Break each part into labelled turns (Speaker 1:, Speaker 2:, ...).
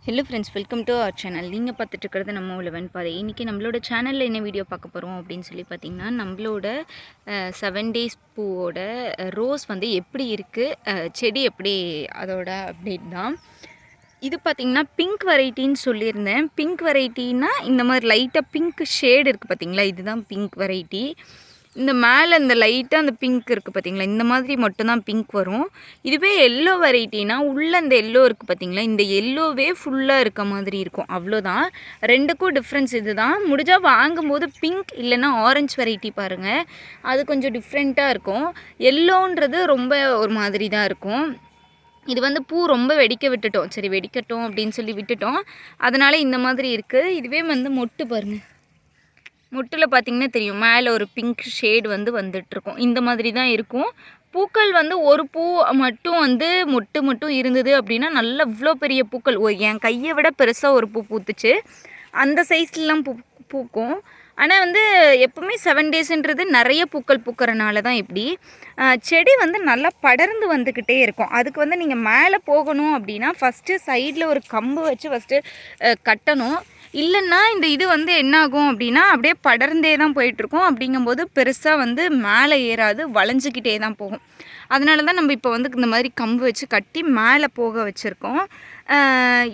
Speaker 1: Hello friends, welcome to our channel. நீங்கள் பார்த்துட்டு இருக்கிறது நம்ம உழவன் பாதை. இன்றைக்கி நம்மளோட சேனலில் என்ன வீடியோ பார்க்க போகிறோம் அப்படின்னு சொல்லி பார்த்தீங்கன்னா, நம்மளோட 7 டேஸ் பூவோட ரோஸ் வந்து எப்படி இருக்குது, செடி எப்படி, அதோட அப்டேட் தான் இது. பார்த்திங்கன்னா பிங்க் வெரைட்டின்னு சொல்லியிருந்தேன். பிங்க் வெரைட்டின்னா இந்த மாதிரி லைட்டாக பிங்க் ஷேடு இருக்குது பார்த்திங்களா, இதுதான் பிங்க் வெரைட்டி. இந்த மேலே இந்த லைட்டாக அந்த பிங்க் இருக்குது பார்த்திங்களா, இந்த மாதிரி மட்டும்தான் பிங்க் வரும். இதுவே எல்லோ வெரைட்டினா உள்ளே இந்த எல்லோ இருக்குது பார்த்திங்களா, இந்த எல்லோவே ஃபுல்லாக இருக்க மாதிரி இருக்கும். அவ்வளோதான், ரெண்டுக்கும் டிஃப்ரென்ஸ் இது தான். முடிஞ்சால் வாங்கும்போது பிங்க் இல்லைன்னா ஆரஞ்சு வெரைட்டி பாருங்கள், அது கொஞ்சம் டிஃப்ரெண்ட்டாக இருக்கும். எல்லோன்றது ரொம்ப ஒரு மாதிரி தான் இருக்கும். இது வந்து பூ ரொம்ப வெடிக்க விட்டுட்டோம், சரி வெடிக்கட்டும் அப்படின்னு சொல்லி விட்டுட்டோம், அதனால் இந்த மாதிரி இருக்குது. இதுவே வந்து மொட்டு பாருங்கள், மொட்டில் பார்த்திங்கன்னா தெரியும், மேலே ஒரு பிங்க் ஷேடு வந்து வந்துட்டுருக்கும். இந்த மாதிரி தான் இருக்கும். பூக்கள் வந்து ஒரு பூ மட்டும் வந்து மொட்டு மட்டும் இருந்தது அப்படின்னா நல்ல இவ்வளோ பெரிய பூக்கள், என் கையை விட பெருசாக ஒரு பூ பூத்துச்சு. அந்த சைஸ்லாம் பூக்கும். ஆனால் வந்து எப்போவுமே 7 டேஸுன்றது நிறைய பூக்கள் பூக்கிறனால தான் இப்படி. செடி வந்து நல்லா படர்ந்து வந்துக்கிட்டே இருக்கும். அதுக்கு வந்து நீங்கள் மேலே போகணும் அப்படின்னா ஃபஸ்ட்டு சைடில் ஒரு கம்பு வச்சு ஃபஸ்ட்டு கட்டணும். இல்லைன்னா இந்த இது வந்து என்னாகும் அப்படின்னா அப்படியே படர்ந்தே தான் போயிட்டுருக்கும். அப்படிங்கும்போது பெருசாக வந்து மேலே ஏறாது, வளைஞ்சிக்கிட்டே தான் போகும். அதனால தான் நம்ம இப்போ வந்து இந்த மாதிரி கம்பு வச்சு கட்டி மேலே போக வச்சுருக்கோம்.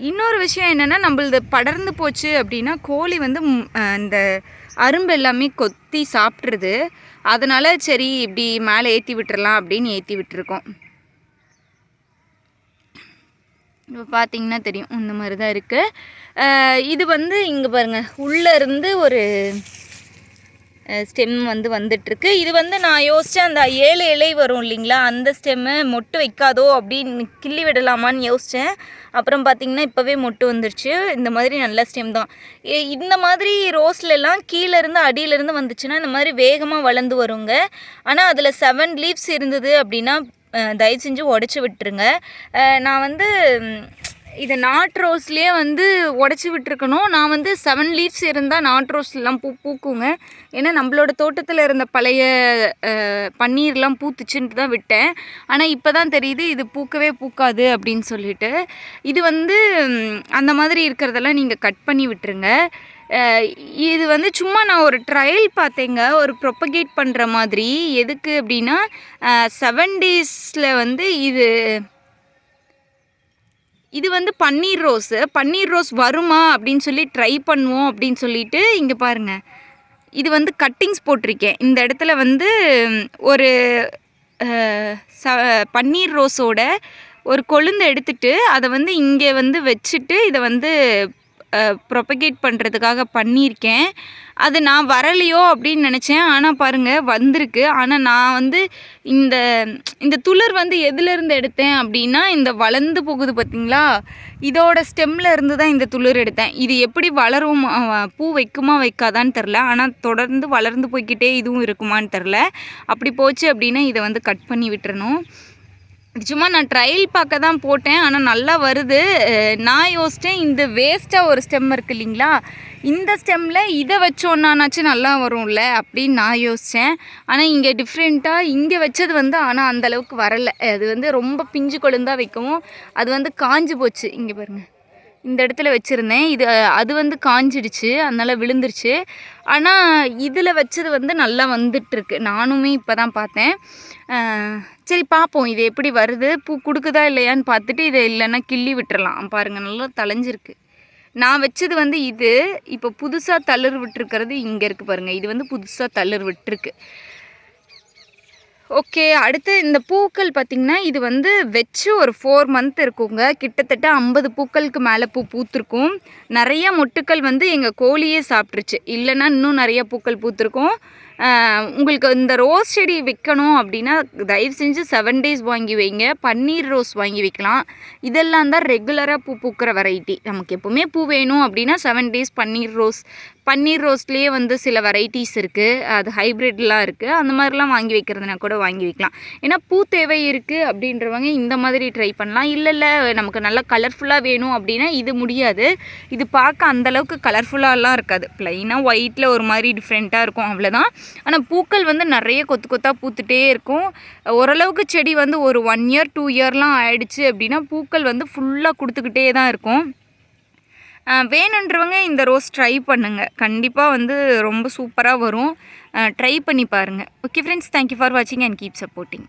Speaker 1: இன்னொரு விஷயம் என்னென்னா, நம்மளது படர்ந்து போச்சு அப்படின்னா கோழி வந்து இந்த அரும்பு எல்லாமே கொத்தி சாப்பிட்ருது. அதனால் சரி இப்படி மேலே ஏற்றி விட்டுறலாம் அப்படின்னு ஏற்றி விட்டுருக்கோம். இப்போ பார்த்திங்கன்னா தெரியும், இந்த மாதிரி தான் இருக்குது. இது வந்து இங்கே பாருங்கள், உள்ளே இருந்து ஒரு ஸ்டெம் வந்து வந்துட்டுருக்கு. இது வந்து நான் யோசித்தேன், அந்த 7 இலை வரும் இல்லைங்களா, அந்த ஸ்டெம்மு மொட்டு வைக்காதோ அப்படின்னு கிள்ளி விடலாமான்னு யோசித்தேன். அப்புறம் பார்த்திங்கன்னா இப்போவே மொட்டு வந்துருச்சு. இந்த மாதிரி நல்ல ஸ்டெம் தான். இந்த மாதிரி ரோஸ்லெலாம் கீழேருந்து அடியிலேருந்து வந்துச்சுன்னா இந்த மாதிரி வேகமாக வளர்ந்து வருங்க. ஆனால் அதில் 7 லீவ்ஸ் இருந்தது அப்படின்னா தயவு செஞ்சு உடச்சி விட்டுருங்க. நான் வந்து இதை நாட் ரோஸ்லேயே வந்து உடச்சி விட்டுருக்கணும். நான் வந்து 7 லீவ்ஸ் இருந்தால் நாட் ரோஸ்லாம் பூக்குங்க. ஏன்னா நம்மளோட தோட்டத்தில் இருந்த பழைய பன்னீர்லாம் பூத்துச்சுன்ட்டு தான் விட்டேன். ஆனால் இப்போ தான் தெரியுது இது பூக்கவே பூக்காது அப்படின்னு சொல்லிட்டு. இது வந்து அந்த மாதிரி இருக்கிறதெல்லாம் நீங்கள் கட் பண்ணி விட்டுருங்க. இது வந்து சும்மா நான் ஒரு ட்ரையல் பார்த்தேங்க, ஒரு ப்ரொப்பகேட் பண்ணுற மாதிரி. எதுக்கு அப்படின்னா 7 டேஸில் வந்து இது வந்து பன்னீர் ரோஸ் வருமா அப்படின்னு சொல்லி ட்ரை பண்ணுவோம் அப்படின்னு சொல்லிட்டு. இங்கே பாருங்கள், இது வந்து கட்டிங்ஸ் போட்டிருக்கேன். இந்த இடத்துல வந்து ஒரு பன்னீர் ரோஸோட ஒரு கொழுந்து எடுத்துட்டு அதை வந்து இங்கே வந்து வச்சுட்டு இதை வந்து ப்ரொப்பகேட் பண்ணுறதுக்காக பண்ணியிருக்கேன். அது நான் வரலையோ அப்படின்னு நினச்சேன், ஆனால் பாருங்கள் வந்திருக்கு. ஆனால் நான் வந்து இந்த துளிர் வந்து எதுலேருந்து எடுத்தேன் அப்படின்னா, இந்த வளர்ந்து போகுது பார்த்திங்களா, இதோட ஸ்டெம்மில் இருந்து தான் இந்த துளிர் எடுத்தேன். இது எப்படி வளரும், பூ வைக்குமா வைக்காதான்னு தெரில. ஆனால் தொடர்ந்து வளர்ந்து போய்கிட்டே இதுவும் இருக்குமான்னு தெரில. அப்படி போச்சு அப்படின்னா இதை வந்து கட் பண்ணி விட்டுறணும். சும்மா நான் ட்ரையல் பார்க்க தான் போட்டேன், ஆனால் நல்லா வருது. நான் யோசித்தேன், இந்த வேஸ்ட்டாக ஒரு ஸ்டெம் இருக்குது இல்லைங்களா, இந்த ஸ்டெம்மில் இதை வச்சோன்னாச்சும் நல்லா வரும்ல அப்படின்னு நான் யோசித்தேன். ஆனால் இங்கே டிஃப்ரெண்ட்டாக இங்கே வச்சது வந்து ஆனால் அந்தளவுக்கு வரலை. அது வந்து ரொம்ப பிஞ்சு கொழுந்தாக வைக்கவும் அது வந்து காஞ்சி போச்சு. இங்கே பாருங்கள், இந்த இடத்துல வச்சுருந்தேன், அது வந்து காஞ்சிடுச்சு, அதனால் விழுந்துருச்சு. ஆனால் இதில் வச்சது வந்து நல்லா வந்துட்டுருக்கு. நானுமே இப்போ தான் பார்த்தேன். சரி பார்ப்போம் இது எப்படி வருது, பூ கொடுக்குதா இல்லையான்னு பார்த்துட்டு இதை இல்லைன்னா கிள்ளி விட்டுறலாம். பாருங்கள், நல்லா தளைஞ்சிருக்கு. நான் வச்சது வந்து இது. இப்போ புதுசாக தளிர் விட்டுருக்கிறது இங்கே இருக்குது பாருங்கள், இது வந்து புதுசாக தளிர் விட்டுருக்கு. ஓகே, அடுத்து இந்த பூக்கள் பார்த்திங்கன்னா இது வந்து வச்சு ஒரு 4 மந்த் இருக்குங்க. கிட்டத்தட்ட 50 பூக்களுக்கு மேலே பூத்திருக்கும். நிறைய மொட்டுக்கள் வந்து எங்கள் கோழியே சாப்பிட்ருச்சு, இல்லைன்னா இன்னும் நிறைய பூக்கள் பூத்திருக்கும். உங்களுக்கு இந்த ரோஸ் செடி வைக்கணும் அப்படின்னா தயவு செஞ்சு 7 டேஸ் வாங்கி வைங்க. பன்னீர் ரோஸ் வாங்கி வைக்கலாம். இதெல்லாம் தான் ரெகுலராக பூக்கிற வெரைட்டி. நமக்கு எப்போவுமே பூ வேணும் அப்படின்னா 7 டேஸ் பன்னீர் ரோஸ்லேயே வந்து சில வெரைட்டிஸ் இருக்குது, அது ஹைப்ரிட்லாம் இருக்குது. அந்த மாதிரிலாம் வாங்கி வைக்கிறதுனா கூட வாங்கி வைக்கலாம். ஏன்னா பூ தேவை இருக்குது அப்படின்றவங்க இந்த மாதிரி ட்ரை பண்ணலாம். இல்லை நமக்கு நல்லா கலர்ஃபுல்லாக வேணும் அப்படின்னா இது முடியாது. இது பார்க்க அந்தளவுக்கு கலர்ஃபுல்லாலாம் இருக்காது, ப்ளைனாக ஒயிட்டில் ஒரு மாதிரி டிஃப்ரெண்ட்டாக இருக்கும், அவ்வளோதான். ஆனால் பூக்கள் வந்து நிறைய கொத்து கொத்தாக பூத்துட்டே இருக்கும். ஓரளவுக்கு செடி வந்து ஒரு 1 இயர் 2 இயர்லாம் ஆயிடுச்சு அப்படின்னா பூக்கள் வந்து ஃபுல்லாக கொடுத்துக்கிட்டே தான் இருக்கும். வேணுன்றவங்க இந்த ரோஸ் ட்ரை பண்ணுங்கள். கண்டிப்பாக வந்து ரொம்ப சூப்பராக வரும். ட்ரை பண்ணி பாருங்கள். ஓகே ஃப்ரெண்ட்ஸ், தேங்க்யூ ஃபார் வாட்சிங் அண்ட் கீப் சப்போர்ட்டிங்.